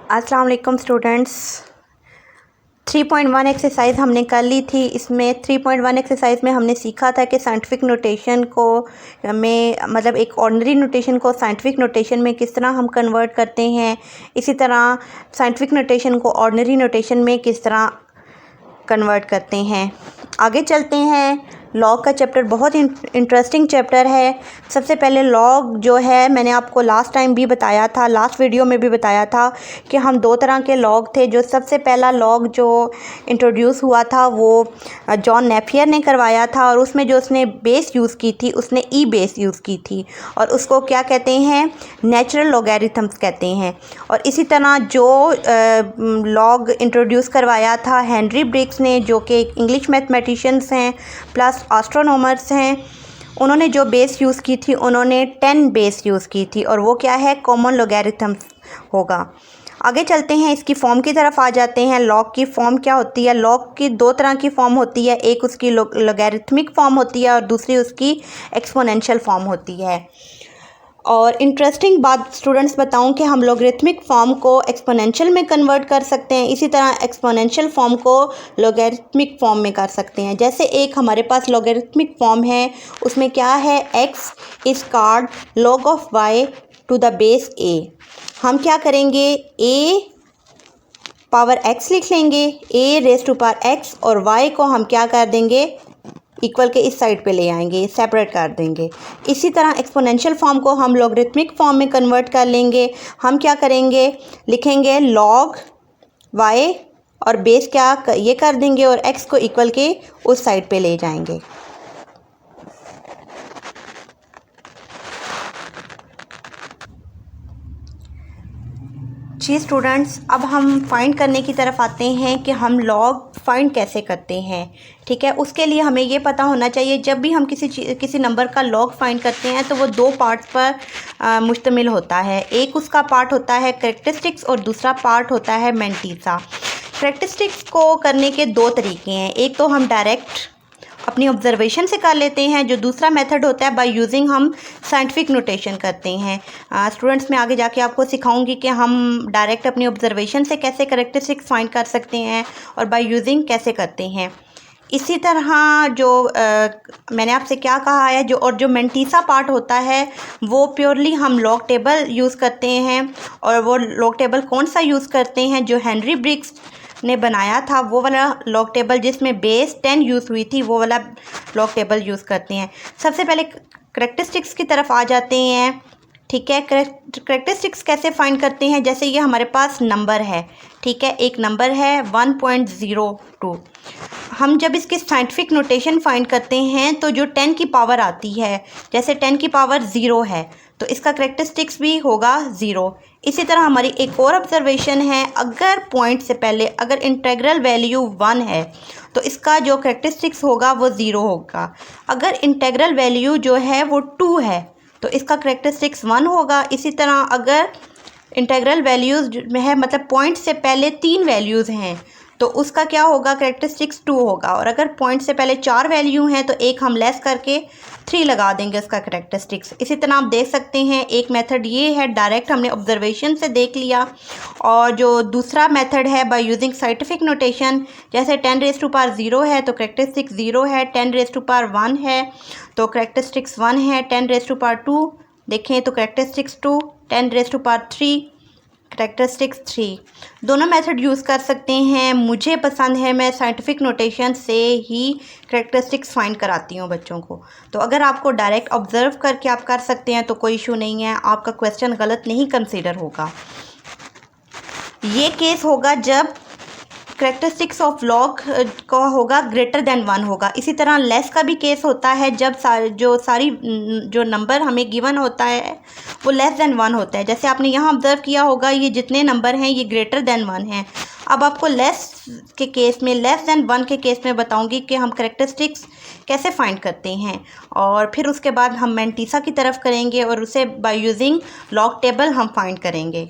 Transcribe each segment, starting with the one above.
अस्सलाम वालेकुम students. 3.1 exercise हमने कर ली थी। इसमें 3.1 एक्सरसाइज में हमने सीखा था कि साइंटिफिक नोटेशन को मतलब एक ऑर्डिनरी नोटेशन को साइंटिफिक नोटेशन में किस तरह हम कन्वर्ट करते हैं, इसी तरह साइंटिफिक नोटेशन को ऑर्डिनरी नोटेशन में किस तरह कन्वर्ट करते हैं। आगे चलते हैं। लॉग का चैप्टर बहुत इंटरेस्टिंग चैप्टर है। सबसे पहले लॉग जो है, मैंने आपको लास्ट टाइम भी बताया था, लास्ट वीडियो में भी बताया था कि हम दो तरह के लॉग थे। जो सबसे पहला लॉग जो इंट्रोड्यूस हुआ था वो जॉन नेपियर ने करवाया था, और उसमें जो उसने बेस यूज़ की थी उसने ई बेस यूज़ की थी, और उसको क्या कहते हैं, नेचुरल लॉगरिथम्स कहते हैं। और इसी तरह जो लॉग इंट्रोड्यूस करवाया था हेनरी ब्रिग्स ने, जो कि इंग्लिश मैथमेटिशियंस हैं प्लस एस्ट्रोनॉमर्स हैं, उन्होंने जो बेस यूज़ की थी उन्होंने 10 बेस यूज़ की थी, और वो क्या है, कॉमन लॉगरिथम्स होगा। आगे चलते हैं, इसकी फॉर्म की तरफ आ जाते हैं। लॉग की फॉर्म क्या होती है? लॉग की दो तरह की फॉर्म होती है, एक उसकी लॉगरिथमिक फॉर्म होती है और दूसरी उसकी एक्सपोनेंशियल फॉर्म होती है। और इंटरेस्टिंग बात स्टूडेंट्स बताऊं कि हम लॉगरिथमिक फॉर्म को एक्सपोनेंशियल में कन्वर्ट कर सकते हैं, इसी तरह एक्सपोनेंशियल फॉर्म को लॉगरिथमिक फॉर्म में कर सकते हैं। जैसे एक हमारे पास लॉगरिथमिक फॉर्म है, उसमें क्या है, x is called log of y to the base a। हम क्या करेंगे, a पावर x लिख लेंगे, a raise to power x, और y को हम क्या कर देंगे, इक्वल के इस साइड पे ले आएंगे, सेपरेट कर देंगे। इसी तरह एक्सपोनेंशियल फॉर्म को हम लॉगरिथमिक फॉर्म में कन्वर्ट कर लेंगे। हम क्या करेंगे, लिखेंगे log y और बेस क्या ये कर देंगे और x को इक्वल के उस साइड पे ले जाएंगे। जी स्टूडेंट्स, अब हम फाइंड करने की तरफ आते हैं कि हम लॉग फाइंड कैसे करते हैं। ठीक है, उसके लिए हमें ये पता होना चाहिए, जब भी हम किसी नंबर का लॉग फाइंड करते हैं तो वो दो पार्ट्स पर मुश्तमिल होता है। एक उसका पार्ट होता है कैरेक्टरिस्टिक्स और दूसरा पार्ट होता है मैंटीसा। कैरेक्टरिस्टिक्स को करने के दो तरीके हैं, एक तो हम डायरेक्ट अपनी ऑब्जर्वेशन से कर लेते हैं, जो दूसरा मेथड होता है बाय यूजिंग हम साइंटिफिक नोटेशन करते हैं। स्टूडेंट्स, मैं आगे जाके आपको सिखाऊंगी कि हम डायरेक्ट अपनी ऑब्जर्वेशन से कैसे कैरेक्टरिस्टिक्स फाइंड कर सकते हैं और बाय यूजिंग कैसे करते हैं। इसी तरह जो मैंने आपसे क्या कहा है, जो मैंटीसा पार्ट होता है वो प्योरली हम लॉग टेबल यूज़ करते हैं। और वो लॉग टेबल कौन सा यूज़ करते हैं, जो हेनरी ब्रिग्स ने बनाया था वो वाला लॉग टेबल जिसमें बेस 10 यूज़ हुई थी, वो वाला लॉग टेबल यूज़ करते हैं। सबसे पहले कैरेक्टरिस्टिक्स की तरफ आ जाते हैं। ठीक है, कैरेक्टरिस्टिक्स कैसे फाइंड करते हैं, जैसे ये हमारे पास नंबर है। ठीक है, एक नंबर है 1.02। हम जब इसकी साइंटिफिक नोटेशन फाइंड करते हैं तो जो 10 की पावर आती है, जैसे 10 की पावर 0 है तो इसका कैरेक्टरिस्टिक्स भी होगा 0। इसी तरह हमारी एक और ऑब्जर्वेशन है, अगर पॉइंट से पहले अगर इंटीग्रल वैल्यू 1 है तो इसका जो कैरेक्टरिस्टिक्स होगा वो 0 होगा। अगर इंटीग्रल वैल्यू जो है वो 2 है तो इसका कैरेक्टरिस्टिक्स 1 होगा। इसी तरह अगर इंटीग्रल वैल्यूज़ में है, मतलब पॉइंट से पहले 3 वैल्यूज़ हैं तो उसका क्या होगा, कैरेक्टरिस्टिक्स 2 होगा। और अगर पॉइंट से पहले 4 वैल्यू हैं तो एक हम लेस करके 3 लगा देंगे उसका कैरेक्टरिस्टिक्स। इसी तरह आप देख सकते हैं, एक मेथड ये है, डायरेक्ट हमने ऑब्जर्वेशन से देख लिया, और जो दूसरा मेथड है बाय यूजिंग साइंटिफिक नोटेशन, जैसे 10 रेज़ टू पावर 0 है तो कैरेक्टरिस्टिक्स 0 है, 10 रेज़ टू पावर 1 है तो कैरेक्टरिस्टिक्स 1 है, 10 रेज़ टू पावर 2 देखें तो characteristics 2, 10 raise to power 3 characteristics 3। दोनों मेथड यूज़ कर सकते हैं। मुझे पसंद है, मैं साइंटिफिक नोटेशन से ही कैरेक्टरिस्टिक्स फाइंड कराती हूँ बच्चों को। तो अगर आपको डायरेक्ट ऑब्जर्व करके आप कर सकते हैं तो कोई इशू नहीं है, आपका क्वेश्चन गलत नहीं कंसीडर होगा। ये केस होगा जब कैरेक्टरिस्टिक्स ऑफ लॉग का होगा ग्रेटर देन 1 होगा। इसी तरह लेस का भी केस होता है, जब जो नंबर हमें गिवन होता है वो लेस देन 1 होता है। जैसे आपने यहाँ ऑब्जर्व किया होगा, ये जितने नंबर हैं ये ग्रेटर देन 1 हैं। अब आपको लेस के केस में, लेस देन 1 के केस में बताऊंगी कि हम कैरेक्टरिस्टिक्स कैसे फाइंड करते हैं, और फिर उसके बाद हम मैंटीसा की तरफ करेंगे और उसे बाय यूजिंग लॉग टेबल हम फाइंड करेंगे।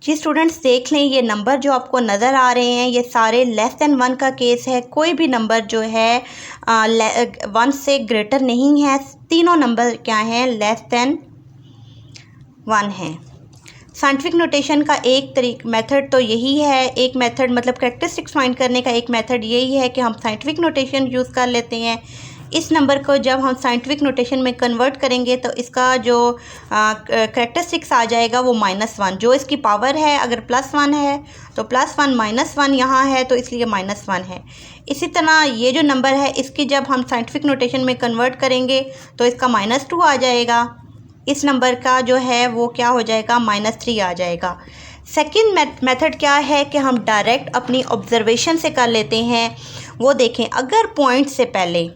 जी स्टूडेंट्स, देख लें, ये नंबर जो आपको नज़र आ रहे हैं ये सारे लेस देन 1 का केस है। कोई भी नंबर जो है 1 से ग्रेटर नहीं है, तीनों नंबर क्या हैं, लेस देन 1 है। साइंटिफिक नोटेशन का एक मेथड तो यही है, एक मेथड मतलब कैरेक्टरिस्टिक्स फाइंड करने का एक मेथड यही है कि हम साइंटिफिक नोटेशन यूज़ कर लेते हैं। इस नंबर को जब हम साइंटिफिक नोटेशन में कन्वर्ट करेंगे तो इसका जो कैरेक्टरिस्टिक्स आ जाएगा वो -1, जो इसकी पावर है। अगर +1 है तो +1, -1 यहाँ है तो इसलिए -1 है। इसी तरह ये जो नंबर है इसकी जब हम साइंटिफिक नोटेशन में कन्वर्ट करेंगे तो इसका -2 आ जाएगा। इस नंबर का जो है वो क्या हो जाएगा, -3 आ जाएगा। सेकंड मेथड क्या है कि हम डायरेक्ट अपनी ऑब्जर्वेशन से कर लेते हैं। वो देखें, अगर पॉइंट से पहले,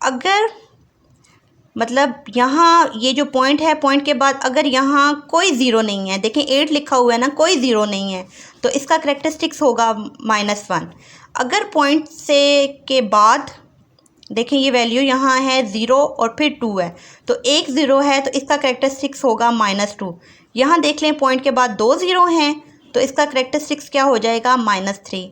अगर मतलब यहाँ ये जो पॉइंट है, पॉइंट के बाद अगर यहाँ कोई ज़ीरो नहीं है, देखें 8 लिखा हुआ है ना, कोई ज़ीरो नहीं है, तो इसका कैरेक्टरिस्टिक्स होगा -1। अगर पॉइंट से के बाद देखें ये वैल्यू यहाँ है 0 और फिर 2 है, तो एक ज़ीरो है तो इसका कैरेक्टरिस्टिक्स होगा -2। यहाँ देख लें पॉइंट के बाद 2 ज़ीरो हैं तो इसका कैरेक्टरिस्टिक्स क्या हो जाएगा, -3।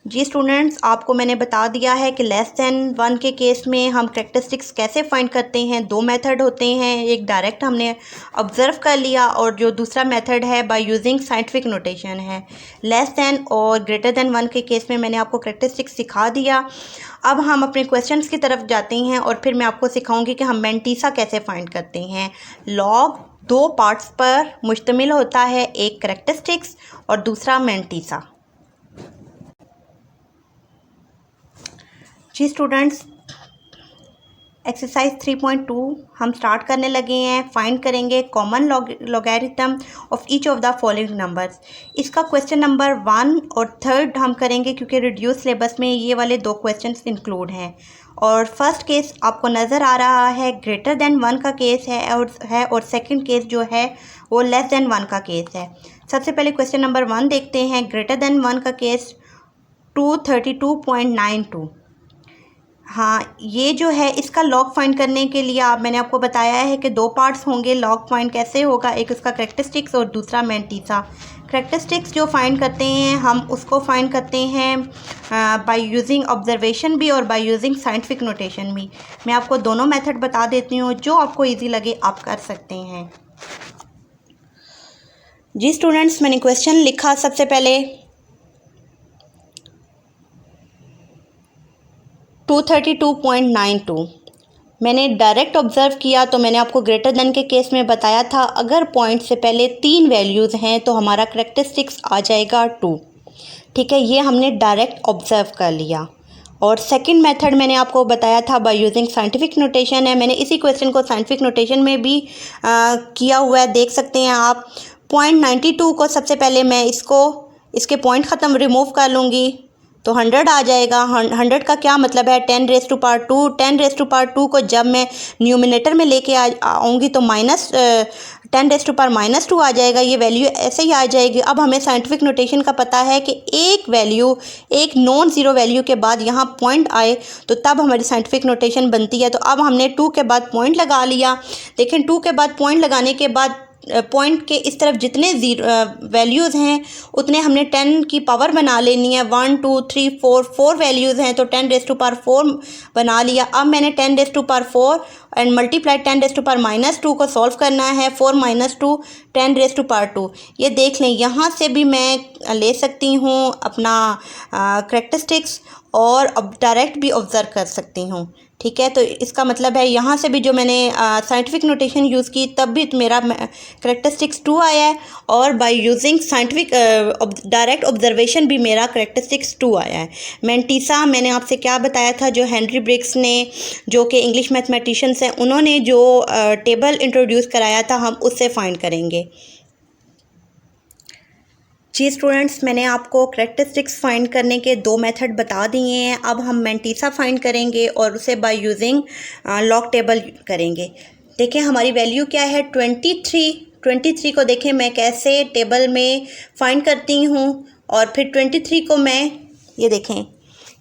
जी स्टूडेंट्स, आपको मैंने बता दिया है कि लेस देन 1 के केस में हम कैरेक्टरिस्टिक्स कैसे फाइंड करते हैं। 2 मेथड होते हैं, एक डायरेक्ट हमने ऑब्ज़र्व कर लिया और जो दूसरा मेथड है बाय यूजिंग साइंटिफिक नोटेशन है। लेस देन और ग्रेटर देन 1 के केस में मैंने आपको कैरेक्टरिस्टिक्स सिखा दिया। अब हम अपने क्वेश्चंस की तरफ जाते हैं और फिर मैं आपको सिखाऊंगी कि हम मैंटीसा कैसे फाइंड करते हैं। लॉग 2 पार्ट्स पर मुश्तमिल होता है, एक कैरेक्टरिस्टिक्स और दूसरा मैंटीसा। जी स्टूडेंट्स, एक्सरसाइज 3.2 हम स्टार्ट करने लगे हैं। फाइंड करेंगे common logarithm of each of the following numbers. इसका क्वेश्चन नंबर 1 और 3 हम करेंगे क्योंकि रिड्यूस सिलेबस में ये वाले 2 क्वेश्चंस इंक्लूड हैं। और फर्स्ट केस आपको नज़र आ रहा है ग्रेटर देन 1 का केस है और सेकंड केस जो है वो लेस देन 1 का केस है। सबसे पहले क्वेश्चन नंबर 1 देखते हैं। ग्रेटर देन 1 का केस 232.92। हाँ, ये जो है इसका लॉग फाइंड करने के लिए मैंने आपको बताया है कि 2 पार्ट्स होंगे। लॉग फाइंड कैसे होगा, एक उसका कैरेक्टरिस्टिक्स और दूसरा मैंटीसा। कैरेक्टरिस्टिक्स जो फाइंड करते हैं हम उसको फाइंड करते हैं बाय यूजिंग ऑब्जर्वेशन भी और बाय यूजिंग साइंटिफिक नोटेशन भी। मैं आपको दोनों मेथड बता देती हूँ, जो आपको ईजी लगे आप कर सकते हैं। जी स्टूडेंट्स, मैंने क्वेश्चन लिखा सबसे पहले 232.92। मैंने डायरेक्ट ऑब्ज़र्व किया तो मैंने आपको ग्रेटर देन के केस में बताया था अगर पॉइंट से पहले 3 वैल्यूज़ हैं तो हमारा कैरेक्टरिस्टिक्स आ जाएगा 2। ठीक है, ये हमने डायरेक्ट ऑब्ज़र्व कर लिया। और सेकंड मेथड मैंने आपको बताया था बाय यूजिंग साइंटिफिक नोटेशन है। मैंने इसी क्वेश्चन को साइंटिफिक नोटेशन में भी किया हुआ है, देख सकते हैं आप। पॉइंट 92 को सबसे पहले मैं इसके पॉइंट ख़त्म रिमूव कर लूँगी तो 100 आ जाएगा। 100 का क्या मतलब है, 10 raise to power 2। 10 raise to power 2 को जब मैं न्यूमिनेटर में लेके आऊँगी तो 10 रेज़ टू पावर -2 आ जाएगा। ये वैल्यू ऐसे ही आ जाएगी। अब हमें साइंटिफिक नोटेशन का पता है कि एक नॉन ज़ीरो वैल्यू के बाद यहाँ पॉइंट आए तो तब हमारी साइंटिफिक नोटेशन बनती है। तो अब हमने 2 के बाद पॉइंट लगा लिया। देखें 2 के बाद पॉइंट लगाने के बाद पॉइंट के इस तरफ जितने वैल्यूज़ हैं उतने हमने 10 की पावर बना लेनी है। 1 2 3 4 वैल्यूज़ हैं तो 10 रेज़ टू पावर 4 बना लिया। अब मैंने 10 raise to power 4 and multiply 10 raise to power -2 को सॉल्व करना है। 4 - 2 10 रेज़ टू पावर 2। ये देख लें, यहाँ से भी मैं ले सकती हूँ अपना कैरेक्टरिस्टिक्स और अब डायरेक्ट भी ऑब्ज़र्व कर सकती हूँ। ठीक है, तो इसका मतलब है यहाँ से भी जो मैंने साइंटिफिक नोटेशन यूज़ की तब भी मेरा कैरेक्टरिस्टिक्स 2 आया है और by using scientific direct observation भी मेरा कैरेक्टरिस्टिक्स 2 आया है। मैंटीसा मैंने आपसे क्या बताया था, जो हेनरी ब्रिग्स ने, जो कि इंग्लिश मैथमेटिशियंस हैं, उन्होंने जो टेबल इंट्रोड्यूस कराया था हम उससे फाइंड करेंगे। जी स्टूडेंट्स, मैंने आपको कैरेक्टरिस्टिक्स फाइंड करने के 2 मेथड बता दिए हैं। अब हम मैंटीसा फाइंड करेंगे और उसे बाय यूजिंग लॉग टेबल करेंगे। देखें हमारी वैल्यू क्या है, 23 को देखें मैं कैसे टेबल में फाइंड करती हूँ। और फिर 23 को मैं, ये देखें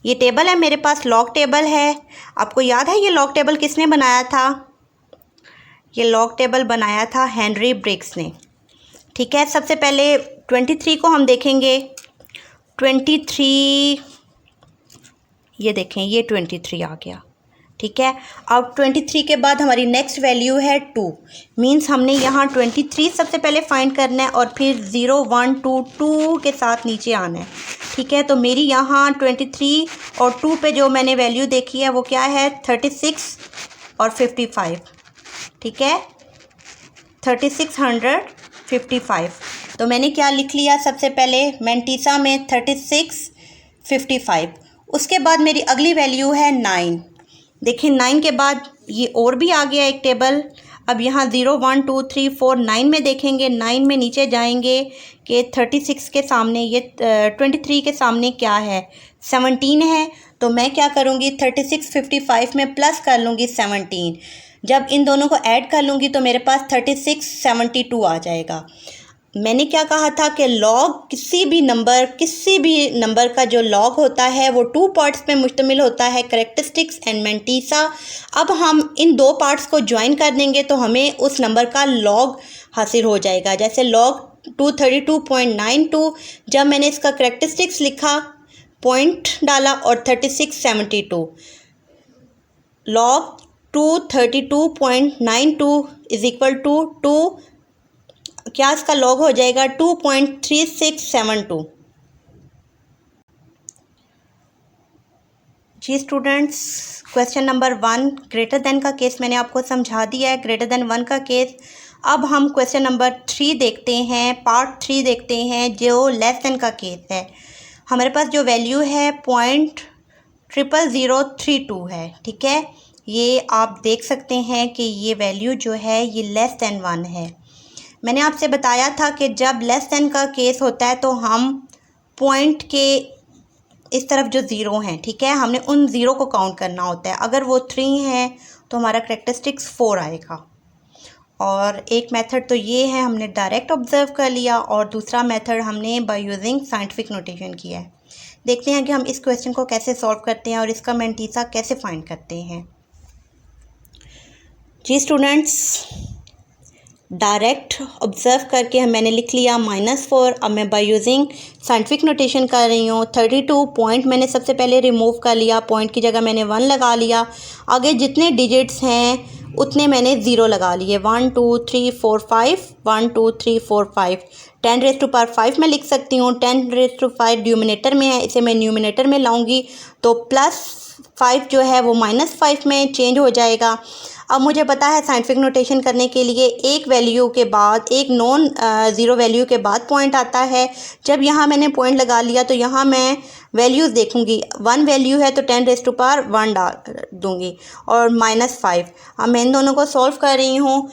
ये टेबल है मेरे पास, लॉग टेबल है। आपको याद है ये लॉग टेबल किसने बनाया था? ये लॉग टेबल बनाया था हेनरी ब्रिग्स ने। ठीक है, सबसे पहले 23 को हम देखेंगे। 23 ये देखें ये 23 आ गया, ठीक है। अब 23 के बाद हमारी नेक्स्ट वैल्यू है 2, मींस हमने यहाँ 23 सबसे पहले फाइंड करना है और फिर 0 1 2 2 के साथ नीचे आना है, ठीक है। तो मेरी यहाँ 23 और 2 पे जो मैंने वैल्यू देखी है वो क्या है 36 और 55, ठीक है, 3655। तो मैंने क्या लिख लिया सबसे पहले मैंटीसा में 36 55। उसके बाद मेरी अगली वैल्यू है 9। देखिए 9 के बाद ये और भी आ गया एक टेबल। अब यहाँ 0 1 2 3 4 9 में देखेंगे, 9 में नीचे जाएंगे कि 36 के सामने ये 23 के सामने क्या है 17 है। तो मैं क्या करूँगी 36 55 में प्लस कर लूँगी 17। जब इन दोनों को ऐड कर लूँगी तो मेरे पास 36 72 आ जाएगा। मैंने क्या कहा था कि लॉग किसी भी नंबर का जो लॉग होता है वो 2 पार्ट्स पे मुश्तमिल होता है, करैक्टरिस्टिक्स एंड मैंटीसा। अब हम इन 2 पार्ट्स को ज्वाइन कर देंगे तो हमें उस नंबर का लॉग हासिल हो जाएगा। जैसे लॉग 232.92, जब मैंने इसका करैक्टरिस्टिक्स लिखा पॉइंट डाला और 36 72, लॉग 232.92 इज इक्वल टू 2, क्या इसका लॉग हो जाएगा 2.3672। जी students, question number 1 greater than का केस मैंने आपको समझा दिया है, ग्रेटर देन 1 का केस। अब हम क्वेश्चन नंबर 3 देखते हैं, पार्ट 3 देखते हैं जो लेस देन का केस है। हमारे पास जो वैल्यू है 0.00032 है, ठीक है। ये आप देख सकते हैं कि ये वैल्यू जो है ये लेस देन 1 है। मैंने आपसे बताया था कि जब लेस देन का केस होता है तो हम पॉइंट के इस तरफ जो ज़ीरो हैं, ठीक है, हमने उन ज़ीरो को काउंट करना होता है। अगर वो 3 है तो हमारा करैक्टरिस्टिक्स 4 आएगा। और एक मेथड तो ये है हमने डायरेक्ट ऑब्जर्व कर लिया, और दूसरा मेथड हमने बाय यूजिंग साइंटिफिक नोटेशन किया है। देखते हैं कि हम इस क्वेश्चन को कैसे सॉल्व करते हैं और इसका मैंटीसा कैसे फाइंड करते हैं। जी स्टूडेंट्स, डायरेक्ट ऑब्जर्व करके मैंने लिख लिया -4। अब मैं बाय यूजिंग साइंटिफिक नोटेशन कर रही हूँ। 32 पॉइंट मैंने सबसे पहले रिमूव कर लिया, पॉइंट की जगह मैंने 1 लगा लिया। आगे जितने डिजिट्स हैं उतने मैंने 0 लगा लिए, 1 2 3 4 5, 1 2 3 4 5। 10⁵ मैं लिख सकती हूँ, 10⁵ ड्यूमिनेटर में है, इसे मैं न्यूमिनेटर में लाऊंगी तो +5 जो है वो -5 में चेंज हो जाएगा। अब मुझे पता है साइंटिफिक नोटेशन करने के लिए एक वैल्यू के बाद, एक नॉन ज़ीरो वैल्यू के बाद पॉइंट आता है। जब यहाँ मैंने पॉइंट लगा लिया तो यहाँ मैं वैल्यूज़ देखूँगी, 1 वैल्यू है तो 10⁻1 डाल दूँगी और -5। अब मैं इन दोनों को सॉल्व कर रही हूँ।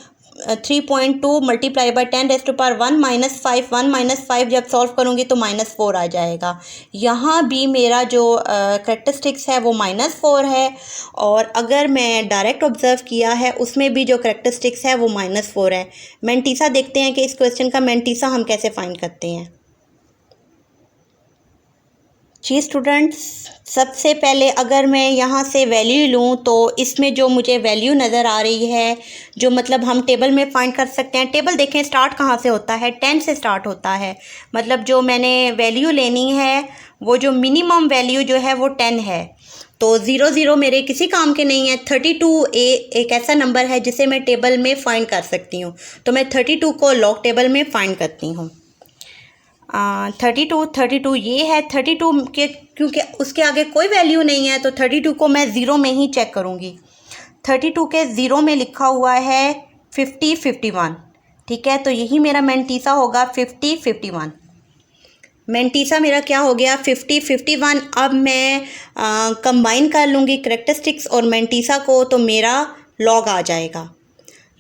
3.2 मल्टीप्लाई बाई 10⁻1 -5, 1 -5 जब सॉल्व करूँगी तो -4 आ जाएगा। यहाँ भी मेरा जो करैक्टरिस्टिक्स है वो -4 है, और अगर मैं डायरेक्ट ऑब्जर्व किया है उसमें भी जो करैक्टरिस्टिक्स है वो -4 है। मैंटीसा देखते हैं कि इस क्वेश्चन का मैंटीसा हम कैसे फाइंड करते हैं। जी स्टूडेंट्स, सबसे पहले अगर मैं यहाँ से वैल्यू लूँ तो इसमें जो मुझे वैल्यू नज़र आ रही है, जो मतलब हम टेबल में फाइंड कर सकते हैं। टेबल देखें स्टार्ट कहाँ से होता है, 10 से स्टार्ट होता है। मतलब जो मैंने वैल्यू लेनी है वो जो मिनिमम वैल्यू जो है वो 10 है, तो 0 0 मेरे किसी काम के नहीं है। 32 एक ऐसा नंबर है जिसे मैं टेबल में फाइंड कर सकती हूँ, तो मैं 32 को लॉग टेबल में फाइंड करती हूँ। 32 ये है। 32 के क्योंकि उसके आगे कोई वैल्यू नहीं है तो 32 को मैं ज़ीरो में ही चेक करूँगी। 32 के ज़ीरो में लिखा हुआ है 50 51, ठीक है, तो यही मेरा मैंटीसा होगा 50 51। मैंटीसा मेरा क्या हो गया 50 51। अब मैं कंबाइन कर लूँगी करैक्टरिस्टिक्स और मैंटीसा को, तो मेरा लॉग आ जाएगा।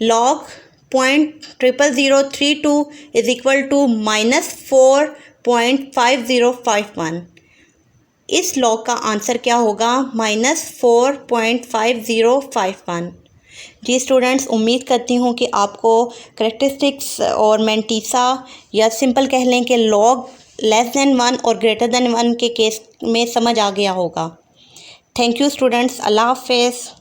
Log 0.00032 is equal to -4.5051। इस लॉग का आंसर क्या होगा -4.5051। जी स्टूडेंट्स, उम्मीद करती हूँ कि आपको करैक्टरिस्टिक्स और मैंटीसा, या सिंपल कह लें कि लॉग लेस देन 1 और ग्रेटर देन 1 के केस में समझ आ गया होगा। थैंक यू स्टूडेंट्स, अल्लाह हाफ़िज़।